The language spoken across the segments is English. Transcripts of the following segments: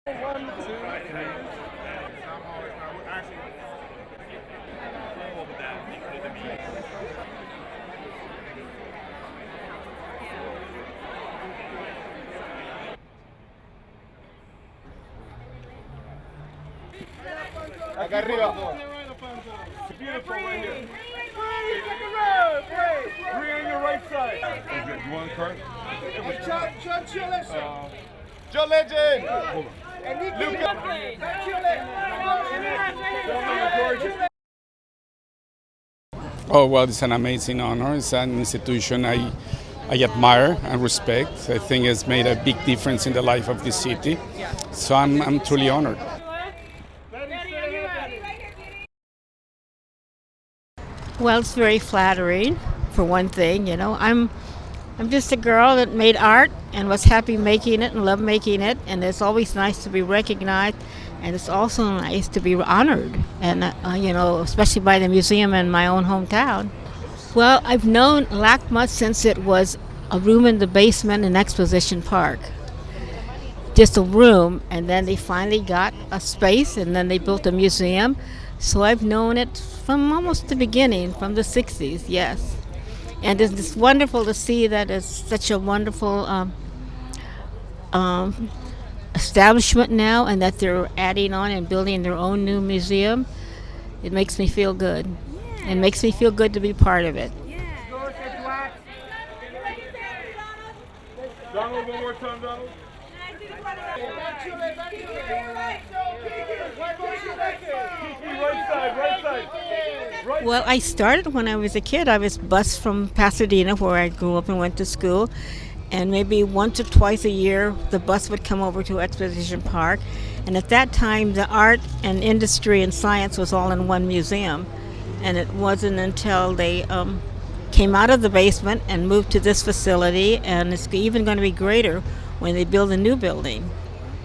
One, two, three. Acá arriba. It's beautiful right here. Three on your right side. You want a card? Joe Legend! Hold on. Oh, well, it's an amazing honor. It's an institution I admire and respect. I think it's made a big difference in the life of the city. So I'm truly honored. Well, it's very flattering, for one thing. I'm just a girl that made art and was happy making it and loved making it. And it's always nice to be recognized, and it's also nice to be honored, and especially by the museum in my own hometown. Well, I've known LACMA since it was a room in the basement in Exposition Park. Just a room, and then they finally got a space, and then they built a museum. So I've known it from almost the beginning, from the 60s, yes. And it's wonderful to see that it's such a wonderful establishment now, and that they're adding on and building their own new museum. It makes me feel good. It makes me feel good to be part of it. Donald, one more time, Donald. Right side. Well, I started when I was a kid. I was bused from Pasadena, where I grew up and went to school. And maybe once or twice a year, the bus would come over to Exposition Park. And at that time, the art and industry and science was all in one museum. And it wasn't until they came out of the basement and moved to this facility, and it's even going to be greater when they build a new building.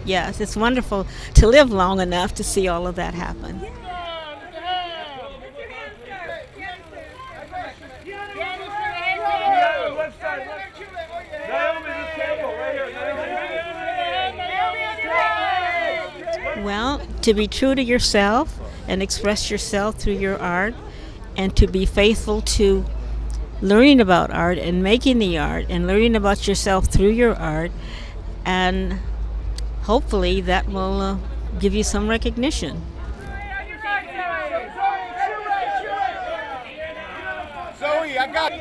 Yes, it's wonderful to live long enough to see all of that happen. Well, to be true to yourself and express yourself through your art, and to be faithful to learning about art and making the art and learning about yourself through your art, and hopefully that will give you some recognition. Zoe, I got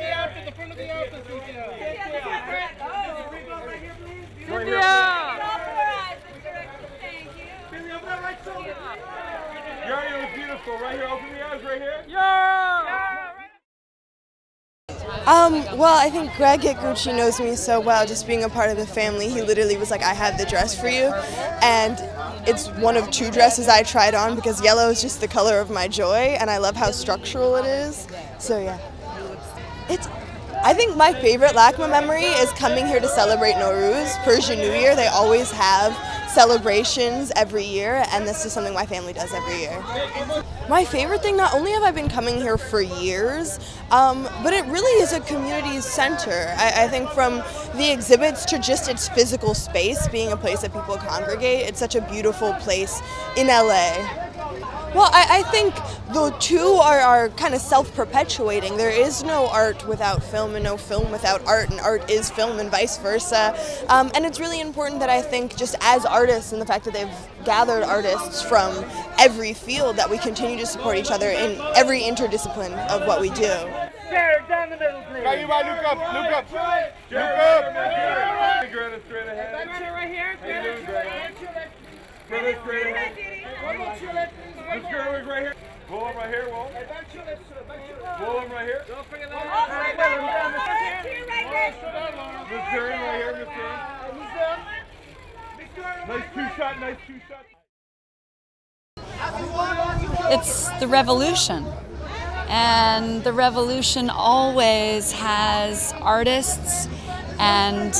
Yari, look beautiful. Right here, open the eyes right here. Well, I think Greg at Gucci knows me so well, just being a part of the family. He literally was like, I have the dress for you. And it's one of two dresses I tried on, because yellow is just the color of my joy, and I love how structural it is. So yeah. I think my favorite LACMA memory is coming here to celebrate Nowruz, Persian New Year. They always have celebrations every year, and this is something my family does every year. My favorite thing, not only have I been coming here for years, but it really is a community center. I think from the exhibits to just its physical space, being a place that people congregate, it's such a beautiful place in LA. Well, I think the two are kind of self-perpetuating. There is no art without film and no film without art, and art is film and vice versa. And it's really important that I think, just as artists, and the fact that they've gathered artists from every field, that we continue to support each other in every interdiscipline of what we do. Down the middle, please. Look up. Look up. Straight ahead. Right here. Straight ahead. This girl is right here. Roll him right here, Roll him right here. Don't forget Miss Karen right here, Miss Karen. Nice two shot. It's the revolution. And the revolution always has artists, and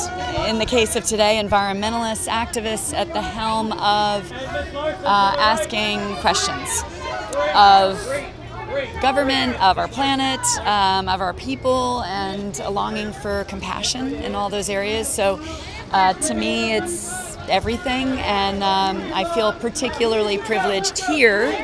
in the case of today, environmentalists, activists at the helm of asking questions of government, of our planet, of our people, and a longing for compassion in all those areas. So to me, it's everything, and I feel particularly privileged here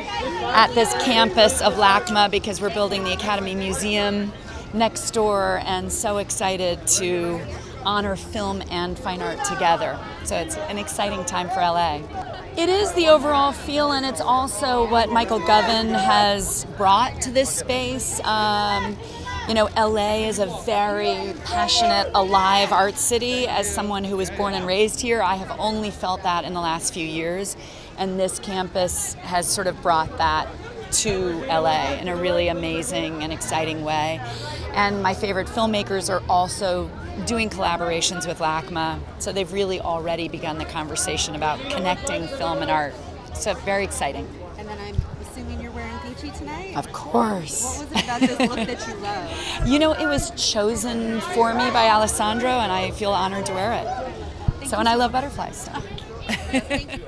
at this campus of LACMA because we're building the Academy Museum next door, and so excited to honor film and fine art together. So it's an exciting time for LA. It is the overall feel, and it's also what Michael Govan has brought to this space. You know, LA is a very passionate, alive art city. As someone who was born and raised here, I have only felt that in the last few years, and this campus has sort of brought that to LA in a really amazing and exciting way. And my favorite filmmakers are also doing collaborations with LACMA, so they've really already begun the conversation about connecting film and art. So very exciting. And then I'm assuming you're wearing Betye tonight? Of course. What was it about this look that you love? You know, it was chosen for me by Alessandro, and I feel honored to wear it. And I love butterflies. So. Thank you.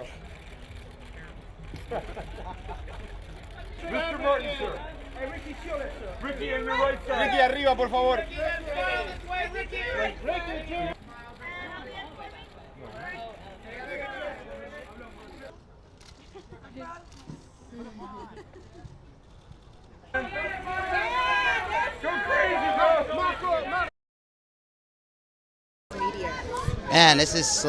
Mr. Martin, sir. Ricky, on your right side. Ricky, arriba, por favor. Go crazy, bro. Man, this is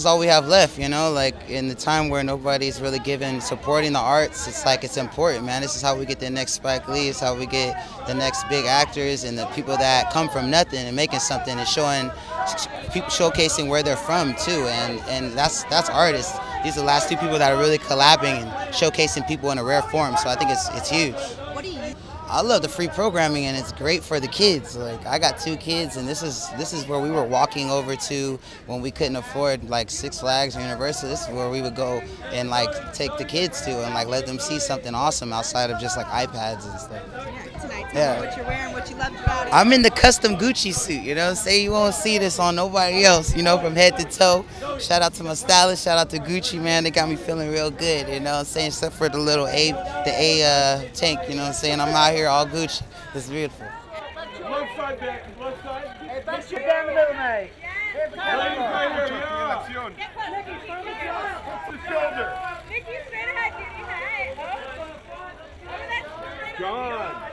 all we have left, you know, like in the time where nobody's really supporting the arts. It's like it's important, man. This is how we get the next Spike Lee. It's how we get the next big actors and the people that come from nothing and making something and showcasing where they're from too. And that's artists. These are the last two people that are really collabing and showcasing people in a rare form. So I think it's huge. What do you? I love the free programming, and it's great for the kids. Like, I got 2 kids, and this is where we were walking over to when we couldn't afford like Six Flags or Universal. This is where we would go and like take the kids to and like let them see something awesome outside of just like iPads and stuff. Yeah, tonight, Yeah. what you're wearing, what you loved about it. I'm in the custom Gucci suit, you know. Say you won't see this on nobody else, you know, from head to toe. Shout out to my stylist, shout out to Gucci, man. They got me feeling real good, you know what I'm saying, except for the little A tank, you know what I'm saying. I'm out here all Gucci. It's beautiful. Left side back, left side. Hey, that's your down the middle, mate. Ladies right here, yeah. What's the shoulder? John.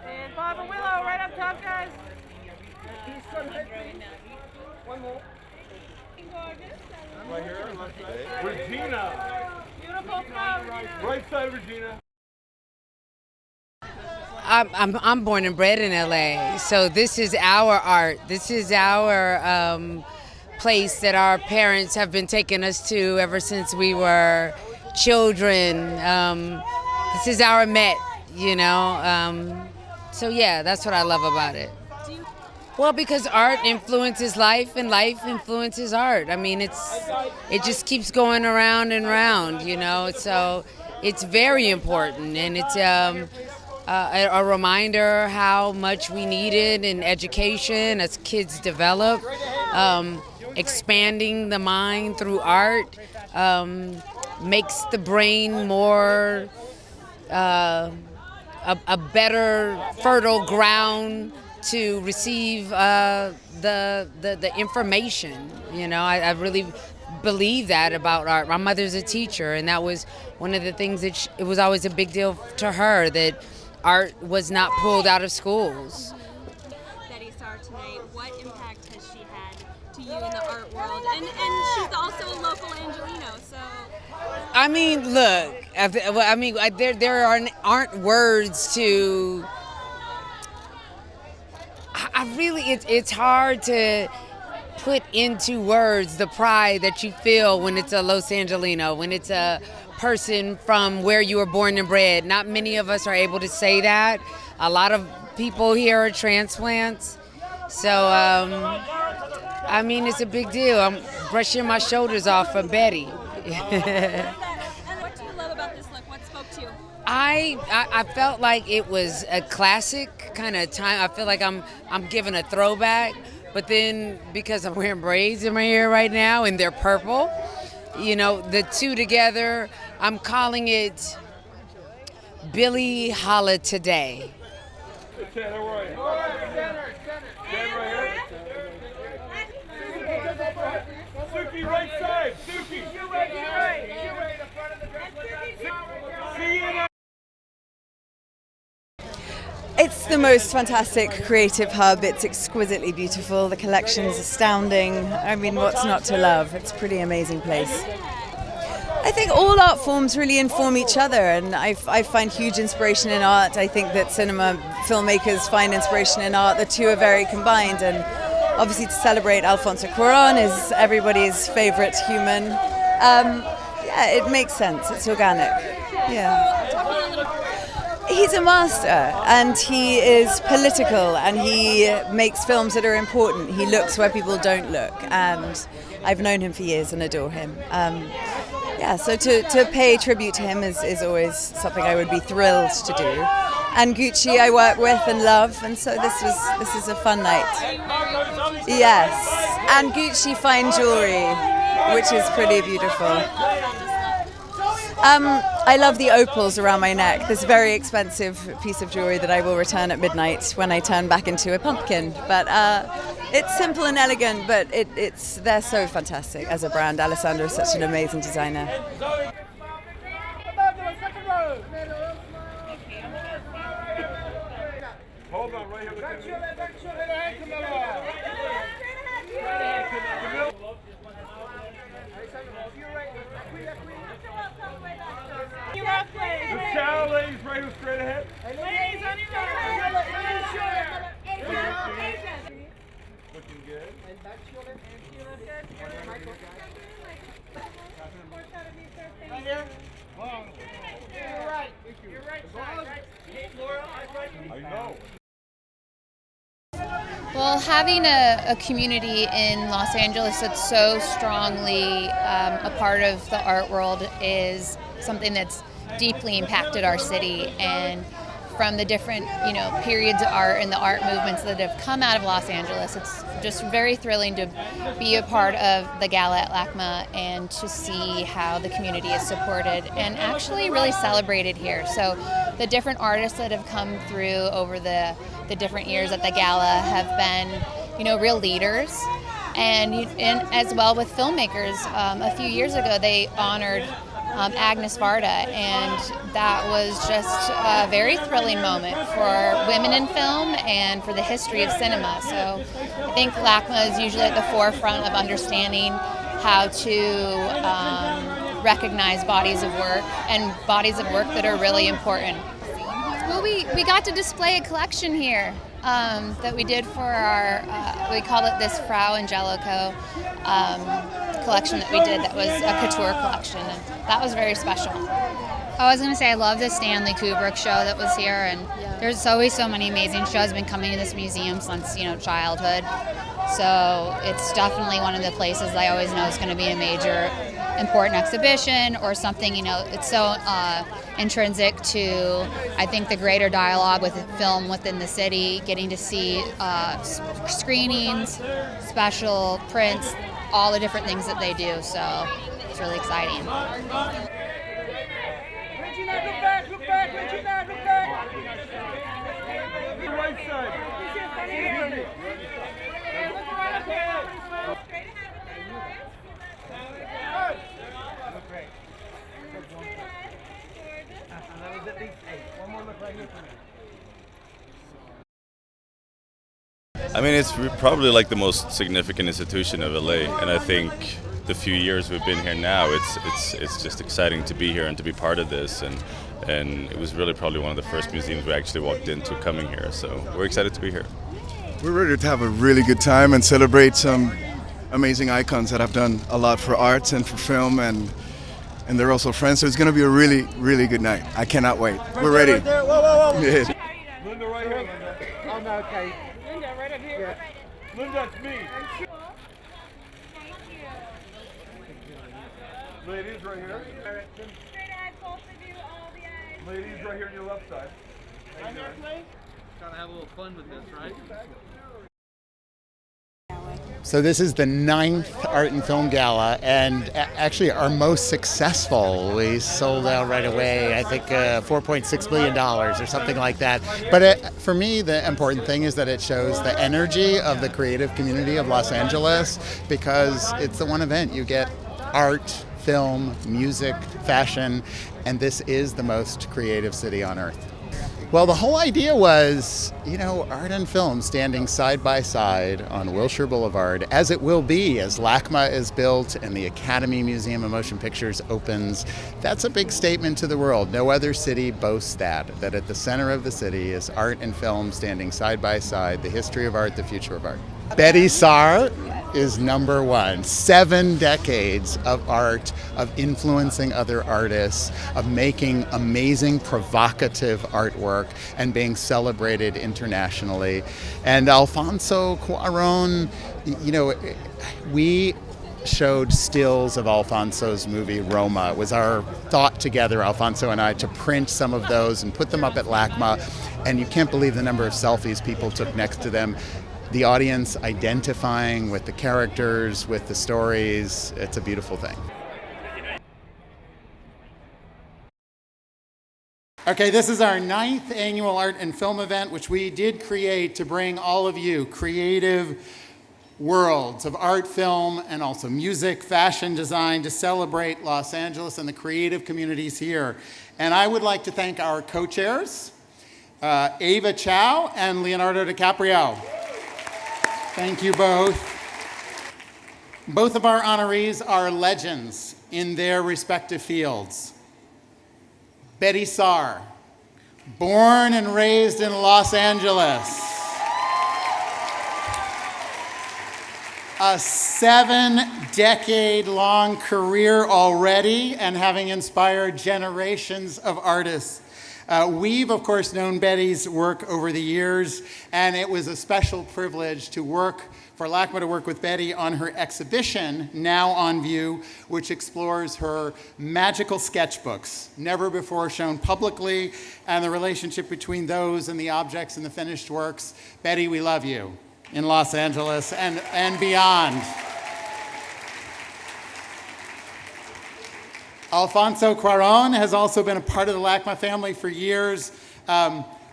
And Bob and Willow right up top, guys. One more. Right here, left side. Regina. Beautiful crowd. Right side, Regina. I'm born and bred in LA, so this is our art. This is our place that our parents have been taking us to ever since we were children. This is our Met, you know. So yeah, that's what I love about it. Well, because art influences life and life influences art. I mean, it just keeps going around and round, you know. So it's very important, and it's a reminder how much we need it in education as kids develop. Expanding the mind through art makes the brain more a better fertile ground to receive the information. You know, I really believe that about art. My mother's a teacher, and that was one of the things that it was always a big deal to her that art was not pulled out of schools. Betye Saar tonight, what impact has she had to you in the art world? And she's also a local Angelino, so. I mean, look, I mean, there aren't words to. It's hard to put into words the pride that you feel when it's a Los Angelino, when it's a person from where you were born and bred. Not many of us are able to say that. A lot of people here are transplants. So, I mean, it's a big deal. I'm brushing my shoulders off for Betye. And what do you love about this look? What spoke to you? I felt like it was a classic kind of time. I feel like I'm giving a throwback, but then because I'm wearing braids in my hair right now and they're purple, you know, the two together, I'm calling it Billie Holla Today. Hey, Tanner, where are you? Suki, right side. Suki. You right. The front of the dress. Sienna. It's the most fantastic creative hub. It's exquisitely beautiful. The collection's astounding. I mean, what's not to love? It's a pretty amazing place. I think all art forms really inform each other, and I find huge inspiration in art. I think that cinema filmmakers find inspiration in art. The two are very combined, and obviously to celebrate Alfonso Cuarón is everybody's favorite human. Yeah, it makes sense. It's organic. Yeah. He's a master, and he is political, and he makes films that are important. He looks where people don't look, and I've known him for years and adore him. Yeah, so to pay tribute to him is always something I would be thrilled to do. And Gucci I work with and love, and so this is a fun night. Yes, and Gucci fine jewelry, which is pretty beautiful. I love the opals around my neck. This very expensive piece of jewelry that I will return at midnight when I turn back into a pumpkin. But it's simple and elegant, but they're so fantastic as a brand. Alessandro is such an amazing designer. Hold on, right here. The shower ladies right here straight ahead. Ladies on your right. Looking good. And back shoulder. You look good. Michael. Right here. You're right. You're right side. Hey, Laura, I know. Well, having a community in Los Angeles that's so strongly a part of the art world is something that's deeply impacted our city, and from the different periods of art and the art movements that have come out of Los Angeles, it's just very thrilling to be a part of the gala at LACMA and to see how the community is supported and actually really celebrated here. So the different artists that have come through over the different years at the gala have been real leaders, and as well with filmmakers. A few years ago they honored Agnes Varda, and that was just a very thrilling moment for women in film and for the history of cinema. So I think LACMA is usually at the forefront of understanding how to recognize bodies of work and bodies of work that are really important. Well, we got to display a collection here that we did for our, we call it this Frau Angelico collection that we did, that was a couture collection, and that was very special. I was going to say I love the Stanley Kubrick show that was here, and there's always so many amazing shows been coming to this museum since childhood. So it's definitely one of the places I always know is going to be a major important exhibition or something. It's so intrinsic to, I think, the greater dialogue with film within the city, getting to see screenings, special prints, all the different things that they do. So it's really exciting. Regina, look back, Regina, look back. Right side. I mean, it's probably like the most significant institution of LA, and I think the few years we've been here now, it's just exciting to be here and to be part of this, and it was really probably one of the first museums we actually walked into coming here, so we're excited to be here. We're ready to have a really good time and celebrate some amazing icons that have done a lot for arts and for film, and they're also friends, so it's going to be a really, really good night. I cannot wait. We're ready. Right there. Whoa. Yeah. Linda right here. Oh, no, okay. Linda, right up here. Yeah. Linda, it's me. Ladies right here. Straight ahead, both of you, all the eyes. Ladies right here on your left side. On there, please. Gotta have a little fun with this, right? So this is the 9th Art and Film Gala, and actually our most successful. We sold out right away, I think $4.6 billion or something like that. But for me, the important thing is that it shows the energy of the creative community of Los Angeles, because it's the one event you get art, film, music, fashion, and this is the most creative city on earth. Well, the whole idea was, art and film standing side by side on Wilshire Boulevard, as it will be as LACMA is built and the Academy Museum of Motion Pictures opens. That's a big statement to the world. No other city boasts that at the center of the city is art and film standing side by side, the history of art, the future of art. Betye Saar is number one. 7 decades of art, of influencing other artists, of making amazing, provocative artwork and being celebrated internationally. And Alfonso Cuarón, we showed stills of Alfonso's movie Roma. It was our thought together, Alfonso and I, to print some of those and put them up at LACMA. And you can't believe the number of selfies people took next to them. The audience identifying with the characters, with the stories. It's a beautiful thing. Okay, this is our 9th annual art and film event, which we did create to bring all of you creative worlds of art, film, and also music, fashion, design, to celebrate Los Angeles and the creative communities here. And I would like to thank our co-chairs, Ava Chow and Leonardo DiCaprio. Thank you both. Both of our honorees are legends in their respective fields. Betye Saar, born and raised in Los Angeles. A 7-decade-long career already, and having inspired generations of artists. We've, of course, known Betty's work over the years, and it was a special privilege to work for LACMA, to work with Betye on her exhibition, now on view, which explores her magical sketchbooks, never before shown publicly, and the relationship between those and the objects and the finished works. Betye, we love you in Los Angeles and beyond. Alfonso Cuarón has also been a part of the LACMA family for years.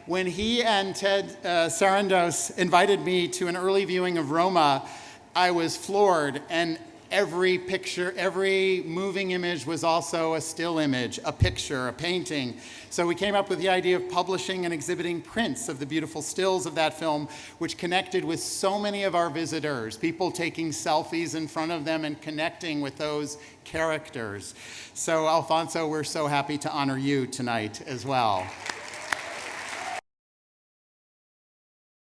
When he and Ted Sarandos invited me to an early viewing of Roma, I was floored, and every picture, every moving image was also a still image, a picture, a painting. So we came up with the idea of publishing and exhibiting prints of the beautiful stills of that film, which connected with so many of our visitors, people taking selfies in front of them and connecting with those characters. So Alfonso, we're so happy to honor you tonight as well.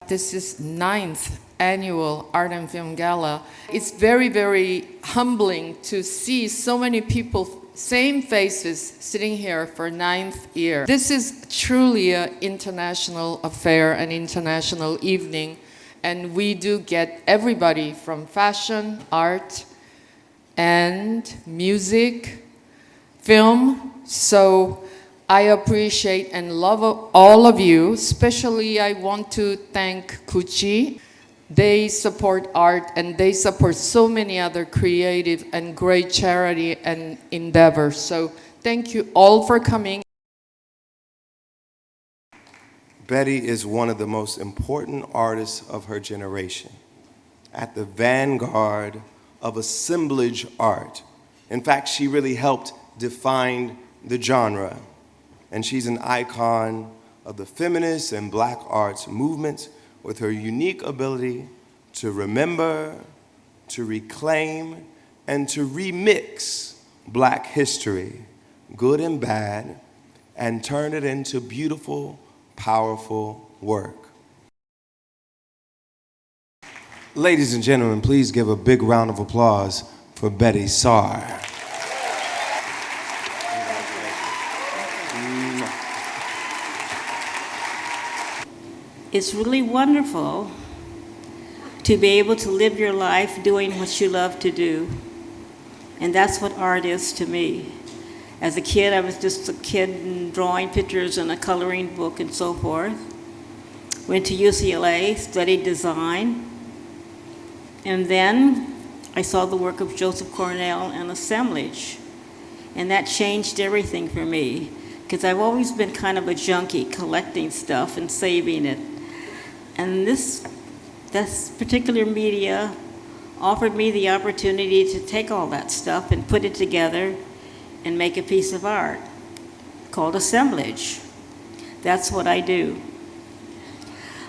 This is 9th annual Art and Film Gala. It's very, very humbling to see so many people, same faces, sitting here for 9th year. This is truly an international affair, an international evening, and we do get everybody from fashion, art, and music, film. So I appreciate and love all of you. Especially I want to thank Kuchi. They support art and they support so many other creative and great charity and endeavors. So thank you all for coming. Betye is one of the most important artists of her generation, at the vanguard of assemblage art. In fact, she really helped define the genre. And she's an icon of the feminist and black arts movement, with her unique ability to remember, to reclaim, and to remix black history, good and bad, and turn it into beautiful, powerful work. Ladies and gentlemen, please give a big round of applause for Betye Saar. It's really wonderful to be able to live your life doing what you love to do. And that's what art is to me. As a kid, I was just a kid drawing pictures in a coloring book and so forth. Went to UCLA, studied design, And then I saw the work of Joseph Cornell and assemblage. And that changed everything for me, because I've always been kind of a junkie, collecting stuff and saving it. And this particular media offered me the opportunity to take all that stuff and put it together and make a piece of art called assemblage. That's what I do.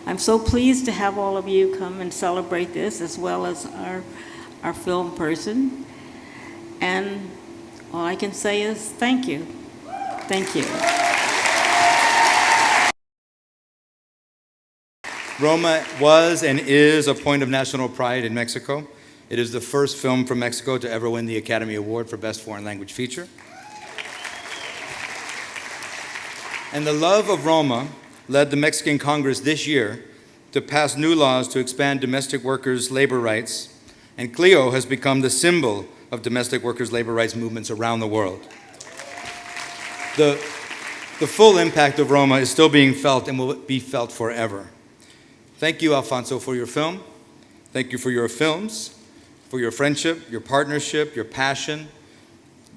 I'm so pleased to have all of you come and celebrate this, as well as our film person. And all I can say is thank you. Thank you. Roma was and is a point of national pride in Mexico. It is the first film from Mexico to ever win the Academy Award for Best Foreign Language Feature. And the love of Roma led the Mexican Congress this year to pass new laws to expand domestic workers' labor rights, and Clio has become the symbol of domestic workers' labor rights movements around the world. The full impact of Roma is still being felt and will be felt forever. Thank you, Alfonso, for your film. Thank you for your films, for your friendship, your partnership, your passion.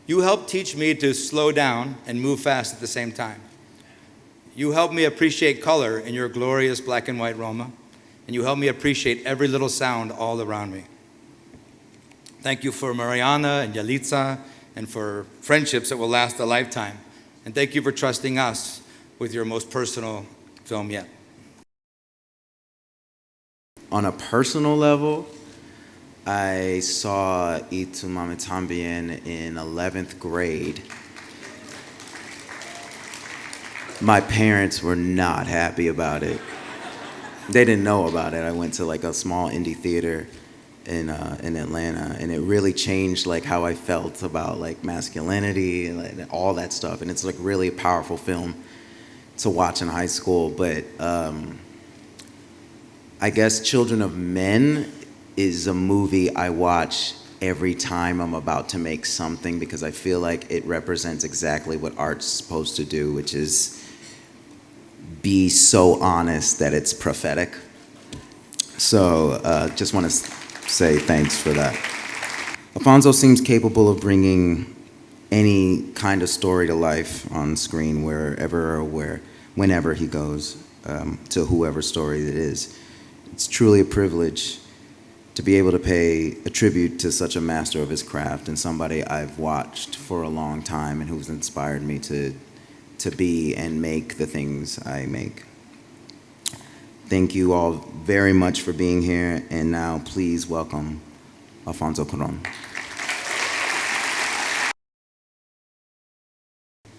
You helped teach me to slow down and move fast at the same time. You helped me appreciate color in your glorious black and white Roma, and you helped me appreciate every little sound all around me. Thank you for Mariana and Yalitza, and for friendships that will last a lifetime. And thank you for trusting us with your most personal film yet. On a personal level, I saw Y Tu Mami Tambien in 11th grade. My parents were not happy about it. They didn't know about it. I went to like a small indie theater in Atlanta, and it really changed like how I felt about like masculinity and like, all that stuff. And it's like really a powerful film to watch in high school. But I guess Children of Men is a movie I watch every time I'm about to make something, because I feel like it represents exactly what art's supposed to do, which is be so honest that it's prophetic. So just want to say thanks for that. Alfonso seems capable of bringing any kind of story to life on screen, wherever or whenever he goes, to whoever's story it is. It's truly a privilege to be able to pay a tribute to such a master of his craft and somebody I've watched for a long time and who's inspired me to be and make the things I make. Thank you all very much for being here, and now please welcome Alfonso Cuarón.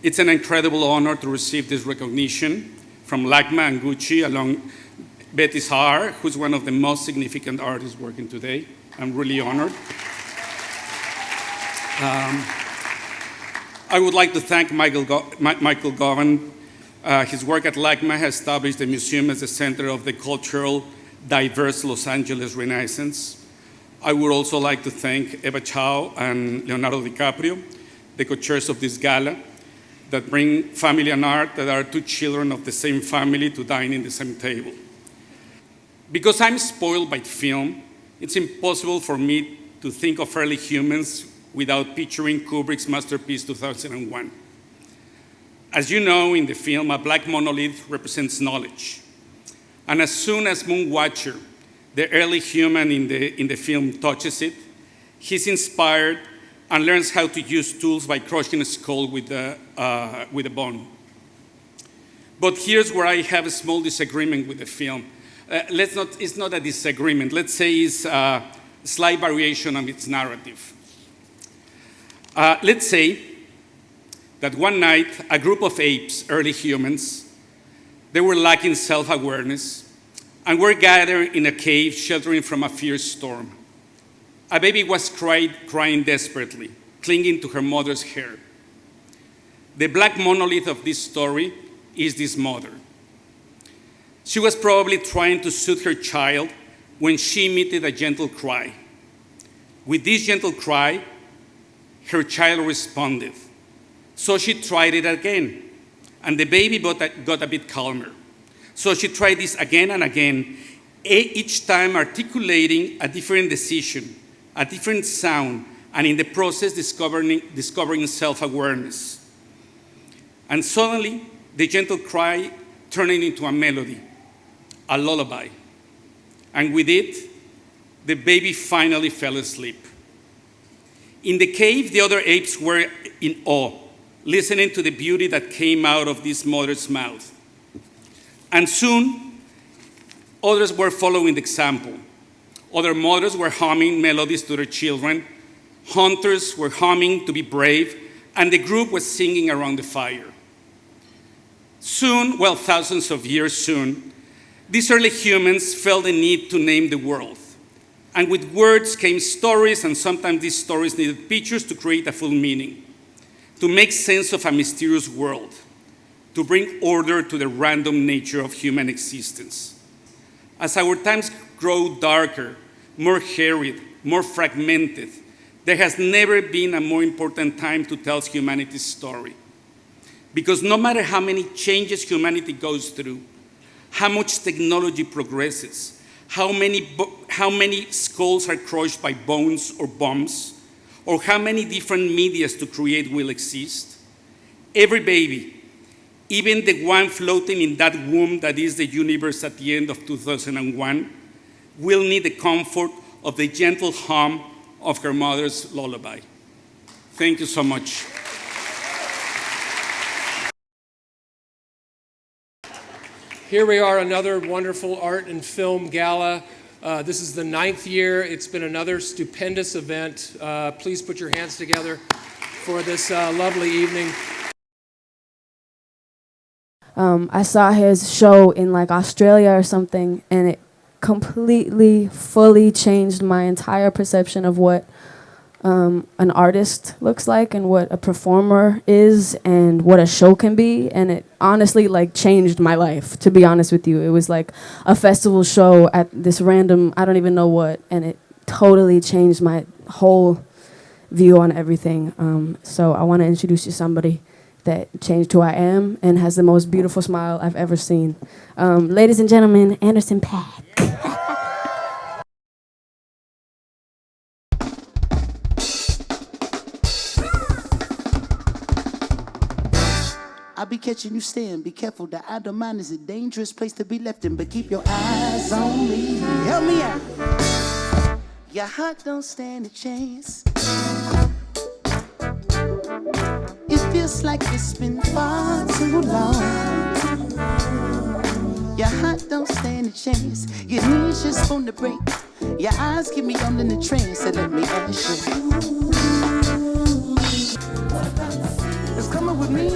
It's an incredible honor to receive this recognition from LACMA and Gucci, along Betye Saar, who's one of the most significant artists working today. I'm really honored. I would like to thank Michael Govan. His work at LACMA has established the museum as the center of the cultural, diverse Los Angeles Renaissance. I would also like to thank Eva Chow and Leonardo DiCaprio, the co-chairs of this gala, that bring family and art that are two children of the same family to dine in the same table. Because I'm spoiled by film, it's impossible for me to think of early humans without picturing Kubrick's masterpiece 2001. As you know, in the film, a black monolith represents knowledge. And as soon as Moonwatcher, the early human in the film, touches it, he's inspired and learns how to use tools by crushing a skull with a bone. But here's where I have a small disagreement with the film. It's not a disagreement. Let's say it's a slight variation on its narrative. Let's say that one night, a group of apes, early humans, they were lacking self-awareness and were gathered in a cave sheltering from a fierce storm. A baby was crying desperately, clinging to her mother's hair. The black monolith of this story is this mother. She was probably trying to soothe her child when she emitted a gentle cry. With this gentle cry, her child responded. So she tried it again, and the baby got a bit calmer. So she tried this again and again, each time articulating a different decision, a different sound, and in the process discovering self-awareness. And suddenly, the gentle cry turning into a melody, a lullaby. And with it, the baby finally fell asleep. In the cave, the other apes were in awe, listening to the beauty that came out of this mother's mouth. And soon, others were following the example. Other mothers were humming melodies to their children. Hunters were humming to be brave, and the group was singing around the fire. Soon, well, thousands of years soon, these early humans felt the need to name the world. And with words came stories, and sometimes these stories needed pictures to create a full meaning, to make sense of a mysterious world, to bring order to the random nature of human existence. As our times grow darker, more harried, more fragmented, there has never been a more important time to tell humanity's story. Because no matter how many changes humanity goes through, how much technology progresses, how many skulls are crushed by bones or bombs, or how many different medias to create will exist, every baby, even the one floating in that womb that is the universe at the end of 2001, will need the comfort of the gentle hum of her mother's lullaby. Thank you so much. Here we are, another wonderful art and film gala. This is the 9th year. It's been another stupendous event. Please put your hands together for this lovely evening. I saw his show in like Australia or something, and it completely, fully changed my entire perception of what an artist looks like and what a performer is and what a show can be. And it honestly like changed my life, to be honest with you. It was like a festival show at this random, I don't even know what, and it totally changed my whole view on everything. So I want to introduce you to somebody that changed who I am and has the most beautiful smile I've ever seen. Ladies and gentlemen, Anderson .Paak. I be catching you staying, be careful, the idle mind is a dangerous place to be left in, but keep your eyes on me. Help me out. Your heart don't stand a chance. It feels like it's been far too long. Your heart don't stand a chance. Your knees just on the break. Your eyes keep me under the trance, so let me ask you. It's coming with me.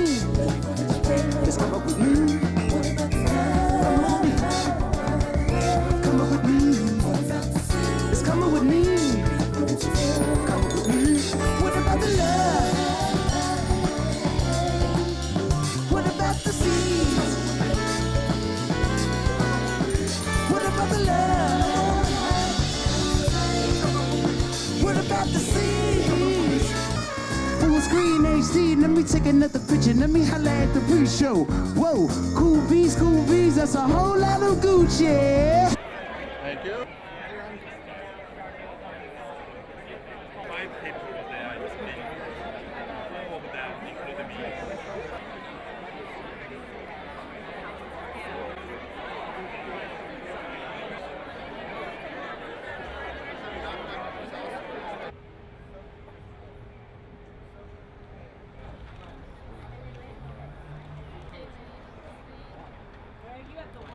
It's coming with me. Come up with me. It's coming with me. Come up with me. What about the love? What about the seas? What about the love? What about the seas? Full screen HD, let me take another picture. Let me holla at the pre-show. Whoa, cool bees, that's a whole lot of Gucci. Thank you.